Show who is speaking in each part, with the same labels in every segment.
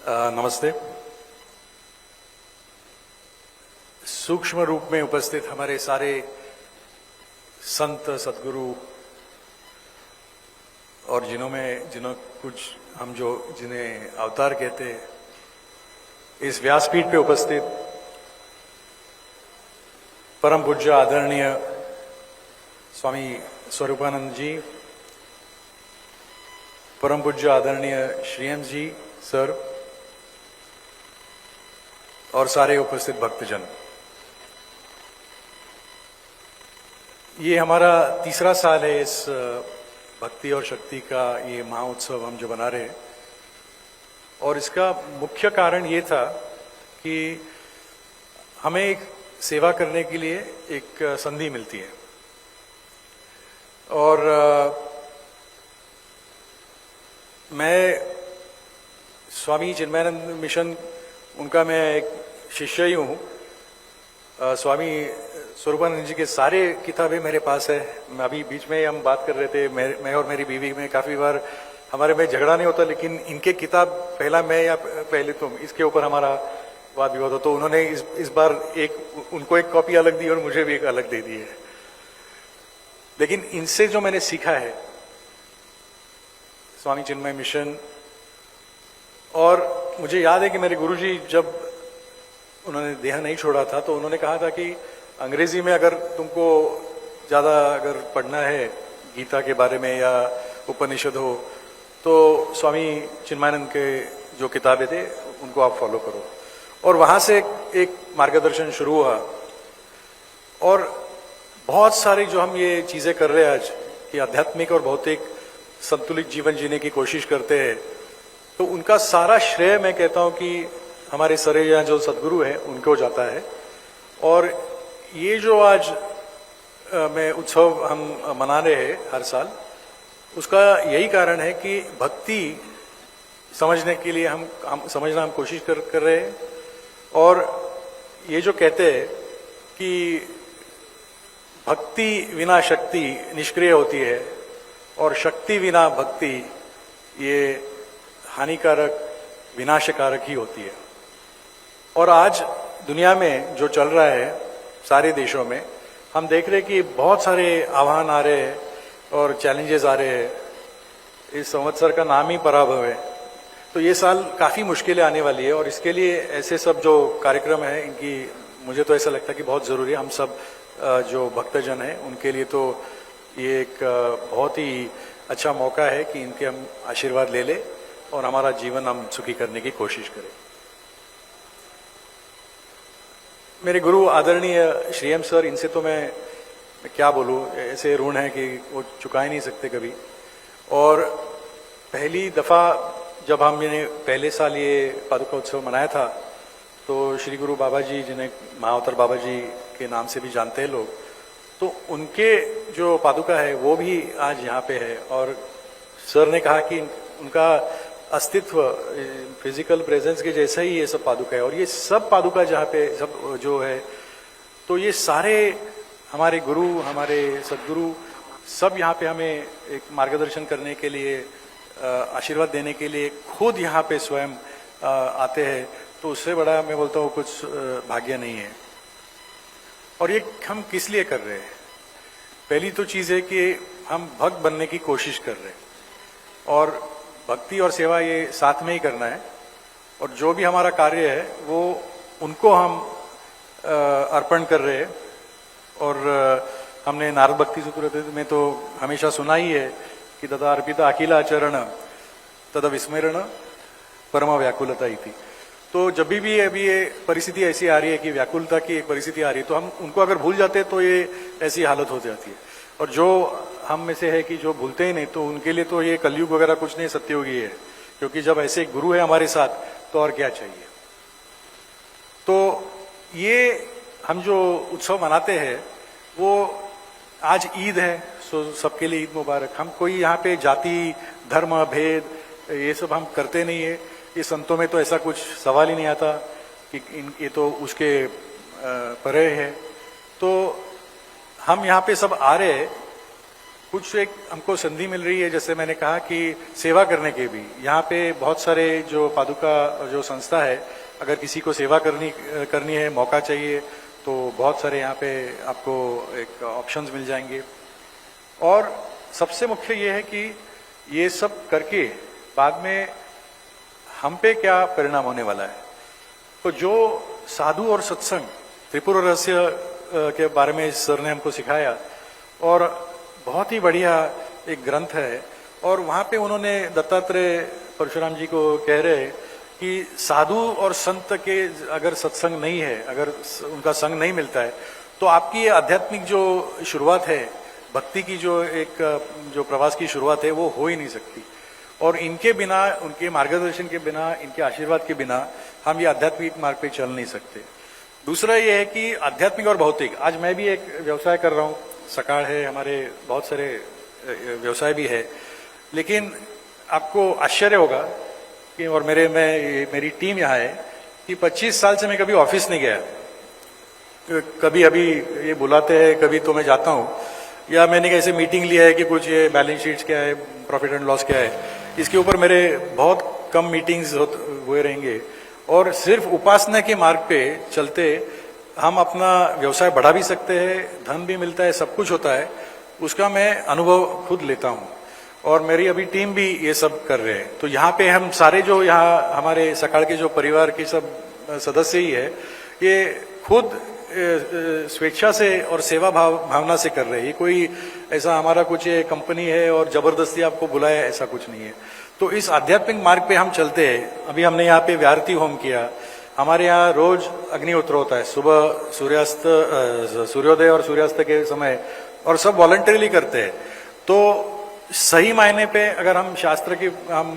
Speaker 1: नमस्ते। सूक्ष्म रूप में उपस्थित हमारे सारे संत सद्गुरु और जिन्हों कुछ हम जो जिन्हें अवतार कहते हैं, इस व्यासपीठ पे उपस्थित परम पूज्य आदरणीय स्वामी स्वरूपानंद जी, परम पूज्य आदरणीय श्रीयम जी सर और सारे उपस्थित भक्तजन, ये हमारा तीसरा साल है इस भक्ति और शक्ति का ये महाउत्सव हम जो बना रहे हैं। और इसका मुख्य कारण ये था कि हमें एक सेवा करने के लिए एक संधि मिलती है और मैं स्वामी चिन्मयानंद मिशन उनका मैं एक शिष्य ही हूँ। स्वामी स्वरूपानंद जी के सारे किताबें मेरे पास है। मैं अभी बीच में हम बात कर रहे थे, मैं और मेरी बीवी में काफ़ी बार हमारे में झगड़ा नहीं होता, लेकिन इनके किताब पहला मैं या पहले तुम, इसके ऊपर हमारा वाद विवाद हो। तो उन्होंने इस बार उनको एक कॉपी अलग दी और मुझे भी एक अलग दे दी है। लेकिन इनसे जो मैंने सीखा है स्वामी चिन्मय मिशन, और मुझे याद है कि मेरे गुरुजी जब उन्होंने देह नहीं छोड़ा था तो उन्होंने कहा था कि अंग्रेजी में अगर तुमको ज़्यादा अगर पढ़ना है गीता के बारे में या उपनिषद हो तो स्वामी चिन्मयानंद के जो किताबें थे उनको आप फॉलो करो। और वहाँ से एक मार्गदर्शन शुरू हुआ। और बहुत सारी जो हम ये चीज़ें कर रहे हैं आज कि आध्यात्मिक और भौतिक संतुलित जीवन जीने की कोशिश करते हैं, तो उनका सारा श्रेय मैं कहता हूँ कि हमारे सरे यहाँ जो सद्गुरु हैं उनको जाता है। और ये जो आज में उत्सव हम मना रहे हैं हर साल, उसका यही कारण है कि भक्ति समझने के लिए हम समझना हम कोशिश कर रहे हैं। और ये जो कहते हैं कि भक्ति बिना शक्ति निष्क्रिय होती है और शक्ति बिना भक्ति ये हानिकारक विनाशकारक ही होती है। और आज दुनिया में जो चल रहा है सारे देशों में, हम देख रहे हैं कि बहुत सारे आह्वान आ रहे हैं और चैलेंजेस आ रहे हैं। इस संवत्सर का नाम ही पराभव है। तो ये साल काफ़ी मुश्किलें आने वाली है और इसके लिए ऐसे सब जो कार्यक्रम है इनकी मुझे तो ऐसा लगता है कि बहुत ज़रूरी है। हम सब जो भक्तजन हैं उनके लिए तो ये एक बहुत ही अच्छा मौका है कि इनके हम आशीर्वाद ले लें और हमारा जीवन हम सुखी करने की कोशिश करें। मेरे गुरु आदरणीय श्रीयम सर, इनसे तो मैं क्या बोलूँ, ऐसे ऋण है कि वो चुका ही नहीं सकते कभी। और पहली दफ़ा जब हमने पहले साल ये पादुका उत्सव मनाया था तो श्री गुरु बाबा जी, जिन्हें महाअवतार बाबा जी के नाम से भी जानते हैं लोग, तो उनके जो पादुका है वो भी आज यहाँ पे है। और सर ने कहा कि उनका अस्तित्व फिजिकल प्रेजेंस के जैसा ही ये सब पादुका है। और ये सब पादुका जहाँ पे सब जो है, तो ये सारे हमारे गुरु, हमारे सद्गुरु सब यहाँ पे हमें एक मार्गदर्शन करने के लिए, आशीर्वाद देने के लिए खुद यहाँ पे स्वयं आते हैं। तो उससे बड़ा मैं बोलता हूँ कुछ भाग्य नहीं है। और ये हम किस लिए कर रहे हैं? पहली तो चीज़ है कि हम भक्त बनने की कोशिश कर रहे हैं और भक्ति और सेवा ये साथ में ही करना है। और जो भी हमारा कार्य है वो उनको हम अर्पण कर रहे हैं। और हमने नारद भक्ति सूत्र में तो हमेशा सुना ही है कि तथा अर्पिता अखिला चरण तथा विस्मरण परम व्याकुलता ही थी। तो जब भी अभी ये परिस्थिति ऐसी आ रही है कि व्याकुलता की एक परिस्थिति आ रही है, तो हम उनको अगर भूल जाते हैं तो ये ऐसी हालत हो जाती है। और जो हम में से है कि जो भूलते ही नहीं, तो उनके लिए तो ये कलयुग वगैरह कुछ नहीं, सत्ययुगी है। क्योंकि जब ऐसे गुरु है हमारे साथ तो और क्या चाहिए। तो ये हम जो उत्सव मनाते हैं वो आज ईद है, सो सबके लिए ईद मुबारक। हम कोई यहाँ पे जाति धर्म भेद ये सब हम करते नहीं है। ये संतों में तो ऐसा कुछ सवाल ही नहीं आता कि ये तो उसके परे है। तो हम यहाँ पे सब आ रहे हैं कुछ एक हमको संधि मिल रही है, जैसे मैंने कहा कि सेवा करने के भी यहाँ पे बहुत सारे जो पादुका जो संस्था है, अगर किसी को सेवा करनी है, मौका चाहिए, तो बहुत सारे यहाँ पे आपको एक ऑप्शंस मिल जाएंगे। और सबसे मुख्य ये है कि ये सब करके बाद में हम पे क्या परिणाम होने वाला है। तो जो साधु और सत्संग त्रिपुरा रहस्य के बारे में सर ने हमको सिखाया, और बहुत ही बढ़िया एक ग्रंथ है, और वहाँ पे उन्होंने दत्तात्रेय परशुराम जी को कह रहे कि साधु और संत के अगर सत्संग नहीं है, अगर उनका संग नहीं मिलता है, तो आपकी ये आध्यात्मिक जो शुरुआत है, भक्ति की जो प्रवास की शुरुआत है, वो हो ही नहीं सकती। और इनके बिना, उनके मार्गदर्शन के बिना, इनके आशीर्वाद के बिना हम ये आध्यात्मिक मार्ग पे चल नहीं सकते। दूसरा ये है कि आध्यात्मिक और भौतिक, आज मैं भी एक व्यवसाय कर रहा हूँ, सकाळ है, हमारे बहुत सारे व्यवसाय भी है, लेकिन आपको आश्चर्य होगा कि, और मेरी टीम यहाँ है कि 25 साल से मैं कभी ऑफिस नहीं गया। कभी अभी ये बुलाते हैं, कभी तो मैं जाता हूँ, या मैंने कैसे मीटिंग लिया है कि कुछ ये बैलेंस शीट्स क्या है, प्रॉफिट एंड लॉस क्या है, इसके ऊपर मेरे बहुत कम मीटिंग्स हुए रहेंगे। और सिर्फ उपासना के मार्ग पे चलते हम अपना व्यवसाय बढ़ा भी सकते हैं, धन भी मिलता है, सब कुछ होता है, उसका मैं अनुभव खुद लेता हूँ। और मेरी अभी टीम भी ये सब कर रहे हैं। तो यहाँ पे हम सारे जो यहाँ हमारे सकाळ के जो परिवार के सब सदस्य ही है, ये खुद स्वेच्छा से और सेवा भावना से कर रहे हैं। ये कोई ऐसा हमारा कुछ ये कंपनी है और जबरदस्ती आपको बुलाया, ऐसा कुछ नहीं है। तो इस आध्यात्मिक मार्ग पे हम चलते हैं। अभी हमने यहाँ पे व्यारती होम किया, हमारे यहाँ रोज अग्निहोत्र होता है, सुबह सूर्योदय और सूर्यास्त के समय, और सब वॉलंटरीली करते हैं। तो सही मायने पे अगर हम शास्त्र की हम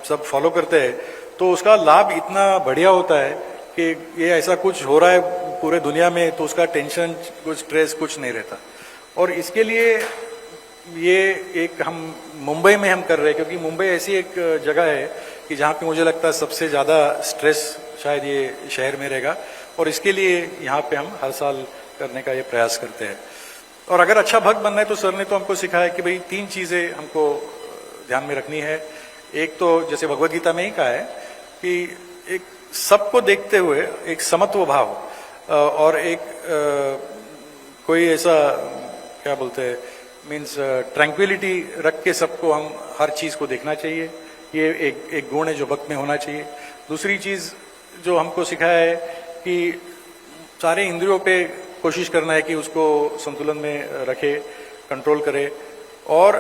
Speaker 1: सब फॉलो करते हैं, तो उसका लाभ इतना बढ़िया होता है कि ये ऐसा कुछ हो रहा है पूरे दुनिया में, तो उसका टेंशन, कुछ स्ट्रेस, कुछ नहीं रहता। और इसके लिए ये एक हम मुंबई में हम कर रहे हैं, क्योंकि मुंबई ऐसी एक जगह है कि जहाँ पे मुझे लगता है सबसे ज़्यादा स्ट्रेस शायद ये शहर में रहेगा, और इसके लिए यहाँ पे हम हर साल करने का ये प्रयास करते हैं। और अगर अच्छा भक्त बनना है, तो सर ने तो हमको सिखाया कि भाई 3 चीज़ें हमको ध्यान में रखनी है। एक तो जैसे भगवद गीता में ही कहा है कि एक सबको देखते हुए एक समत्व भाव, और एक कोई ऐसा क्या बोलते हैं, मीन्स ट्रैंक्विलिटी रख के सबको हम हर चीज़ को देखना चाहिए। ये एक गुण है जो भक्त में होना चाहिए। दूसरी चीज़ जो हमको सिखाया है कि सारे इंद्रियों पे कोशिश करना है कि उसको संतुलन में रखे, कंट्रोल करे, और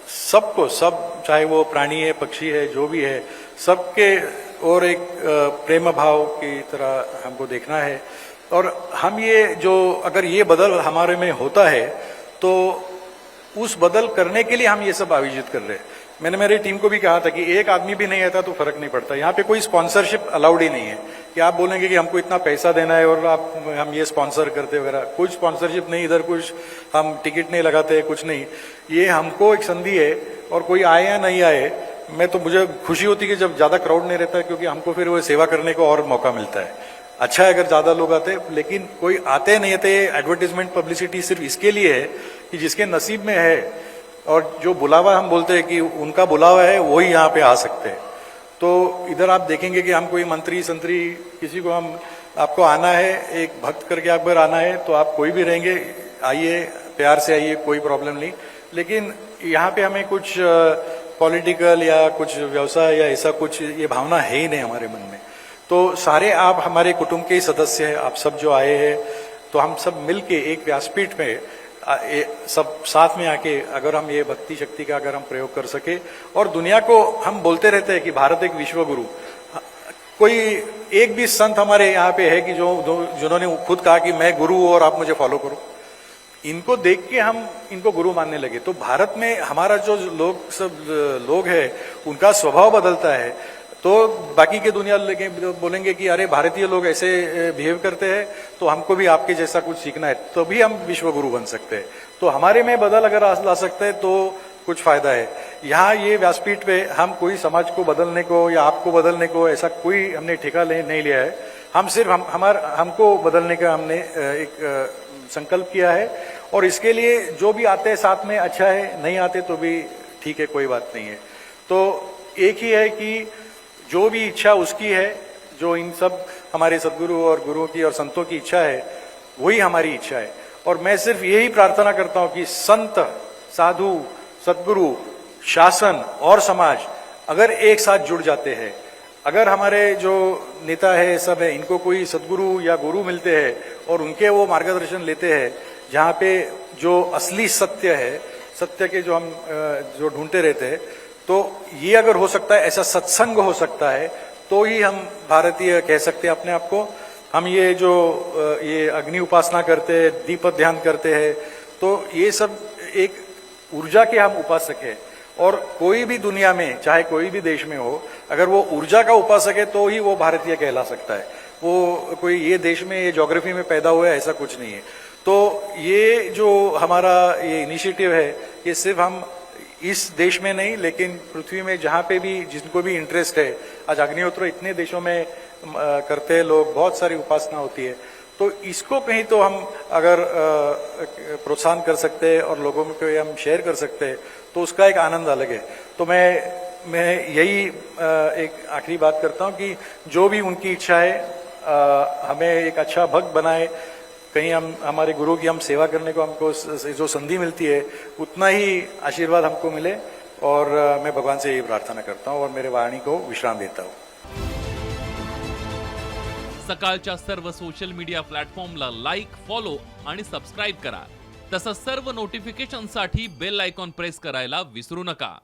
Speaker 1: सबको, सब चाहे वो प्राणी है, पक्षी है, जो भी है, सबके और एक प्रेम भाव की तरह हमको देखना है। और हम ये जो अगर ये बदल हमारे में होता है, तो उस बदल करने के लिए हम ये सब आयोजित कर रहे हैं। मैंने मेरी टीम को भी कहा था कि एक आदमी भी नहीं आता तो फर्क नहीं पड़ता। यहाँ पे कोई स्पॉन्सरशिप अलाउड ही नहीं है कि आप बोलेंगे कि हमको इतना पैसा देना है और हम ये स्पॉन्सर करते वगैरह, कुछ स्पॉन्सरशिप नहीं, इधर कुछ हम टिकट नहीं लगाते, कुछ नहीं। ये हमको एक संधि है, और कोई आए या नहीं आए, मैं तो मुझे खुशी होती है कि जब ज्यादा क्राउड नहीं रहता है, क्योंकि हमको फिर वो सेवा करने को और मौका मिलता है। अच्छा है अगर ज्यादा लोग आते, लेकिन कोई आते नहीं आते। एडवर्टीजमेंट पब्लिसिटी सिर्फ इसके लिए है कि जिसके नसीब में है, और जो बुलावा हम बोलते हैं कि उनका बुलावा है, वही यहाँ पे आ सकते हैं। तो इधर आप देखेंगे कि हम कोई मंत्री संतरी, किसी को हम, आपको आना है, एक भक्त करके आप अगर आना है, तो आप कोई भी रहेंगे, आइए, प्यार से आइए, कोई प्रॉब्लम नहीं। लेकिन यहाँ पे हमें कुछ पॉलिटिकल या कुछ व्यवसाय या ऐसा कुछ ये भावना है ही नहीं हमारे मन में। तो सारे आप हमारे कुटुंब के सदस्य हैं, आप सब जो आए हैं, तो हम सब मिलके एक व्यासपीठ में सब साथ में आके अगर हम ये भक्ति शक्ति का अगर हम प्रयोग कर सके, और दुनिया को हम बोलते रहते हैं कि भारत एक विश्व गुरु, कोई एक भी संत हमारे यहाँ पे है कि जिन्होंने खुद कहा कि मैं गुरु हूं और आप मुझे फॉलो करो, इनको देख के हम इनको गुरु मानने लगे। तो भारत में हमारा जो लोग है, उनका स्वभाव बदलता है, तो बाकी के दुनिया बोलेंगे कि अरे भारतीय लोग ऐसे बिहेव करते हैं, तो हमको भी आपके जैसा कुछ सीखना है, तो भी हम विश्व गुरु बन सकते हैं। तो हमारे में बदल अगर ला सकते हैं तो कुछ फायदा है। यहाँ ये व्यासपीठ पे हम कोई समाज को बदलने को या आपको बदलने को ऐसा कोई हमने ठेका नहीं लिया है। हम सिर्फ हमको बदलने का हमने एक संकल्प किया है, और इसके लिए जो भी आते हैं साथ में अच्छा है, नहीं आते तो भी ठीक है, कोई बात नहीं है। तो एक ही है कि जो भी इच्छा उसकी है, जो इन सब हमारे सदगुरु और गुरुओं की और संतों की इच्छा है वही हमारी इच्छा है। और मैं सिर्फ यही प्रार्थना करता हूं कि संत, साधु, सदगुरु, शासन और समाज अगर एक साथ जुड़ जाते हैं, अगर हमारे जो नेता है सब है, इनको कोई सदगुरु या गुरु मिलते हैं और उनके वो मार्गदर्शन लेते हैं, जहाँ पे जो असली सत्य है, सत्य के जो हम जो ढूंढते रहते हैं, तो ये अगर हो सकता है, ऐसा सत्संग हो सकता है, तो ही हम भारतीय कह सकते हैं अपने आप को। हम ये जो ये अग्नि उपासना करते हैं, दीप ध्यान करते हैं, तो ये सब एक ऊर्जा के हम उपासक हैं। और कोई भी दुनिया में, चाहे कोई भी देश में हो, अगर वो ऊर्जा का उपासक है तो ही वो भारतीय कहला सकता है। वो कोई ये देश में, ये ज्योग्राफी में पैदा हुआ है ऐसा कुछ नहीं है। तो ये जो हमारा ये इनिशिएटिव है, ये सिर्फ हम इस देश में नहीं, लेकिन पृथ्वी में जहाँ पे भी जिनको भी इंटरेस्ट है, आज अग्निहोत्र इतने देशों में करते हैं लोग, बहुत सारी उपासना होती है, तो इसको कहीं तो हम अगर प्रोत्साहन कर सकते हैं और लोगों को हम शेयर कर सकते हैं, तो उसका एक आनंद अलग है। तो मैं यही एक आखिरी बात करता हूं कि जो भी उनकी इच्छा है, हमें एक अच्छा भक्त बनाए, कहीं हम हमारे गुरु की हम सेवा करने को हमको जो संधि मिलती है, उतना ही आशीर्वाद हमको मिले। और मैं भगवान से यही प्रार्थना करता हूं और मेरे वाणी को विश्राम देता हूं।
Speaker 2: सकाळच्या सर्व सोशल मीडिया प्लॅटफॉर्मला लाईक, फॉलो आणि सबस्क्राईब करा। तसंच सर्व नोटिफिकेशनसाठी बेल आयकॉन प्रेस करायला विसरू नका।